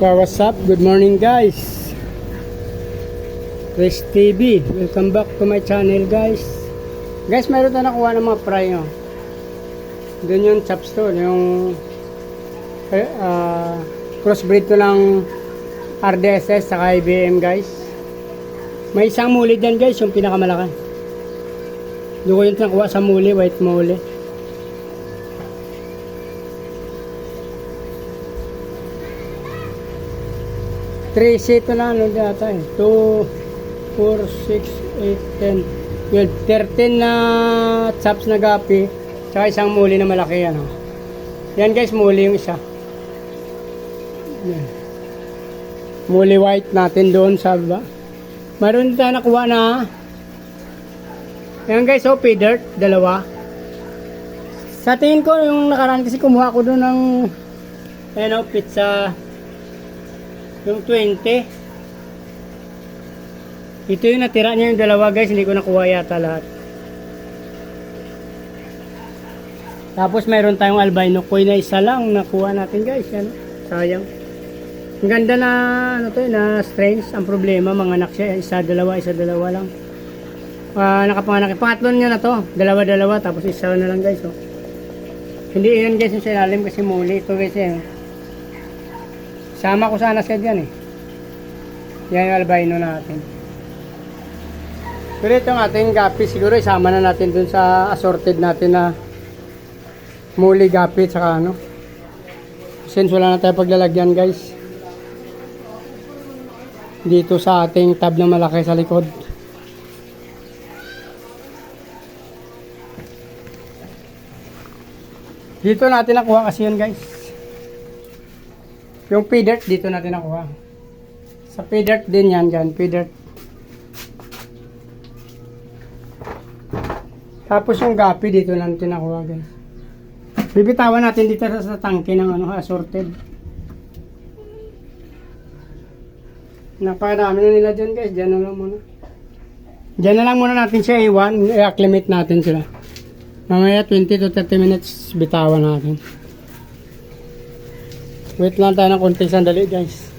Well, what's up? Good morning guys. Chris TV. Welcome back to my channel guys. Guys, meron na nakuha ng mga fry oh. Doon yung chops to, yung crossbreed to ng RDSS saka IBM guys. May isang muli dyan guys, yung pinakamalaki. Doon ko yung nakuha sa muli, white muli. Three seat na ano data eh. 2, 4, 6, 8, 10 12, 13 na chops na gapi tsaka isang muli na malaki ano. Yan guys, muli yung isa. Yan. Muli white natin doon sa baba. Mayroon tayo nakuha na. Yan guys, oh, pay dirt, dalawa. Sa tingin ko yung nakaraan kasi kumuha ko doon ng ano, pizza yung 20. Ito yung natira niya yung dalawa guys, hindi ko nakuha yata lahat. Tapos mayroon tayong albino koi na isa lang nakuha natin guys, yan. Sayang. Ang ganda na ano to, na strains. Ang problema mga anak siya, isa dalawa lang. Nakapanganak. Pangatlo niya na to, dalawa tapos isa na lang guys oh. Hindi yan guys yung sinalim kasi muli ito guys eh. Sama ko sana siya dyan eh. Yan yung albino natin. Pero itong ating gapi siguro isama na natin dun sa assorted natin na muli gapi saka ano. Since wala na tayo paglalagyan guys. Dito sa ating tab na malaki sa likod. Dito natin nakuha kasi yun guys. Yung pay dirt dito natin nakuha. Sa pay dirt din yan dyan, pay dirt. Tapos yung gapi dito natin nakuha guys. Bibitawan natin dito sa tangke ng ano, assorted. Napakarami na nila dyan guys, dyan na lang muna. Dyan na lang muna natin siya iwan, i-acclimate natin sila. Mamaya 20 to 30 minutes bitawan natin. Wait lang tayo ng konting sandali guys.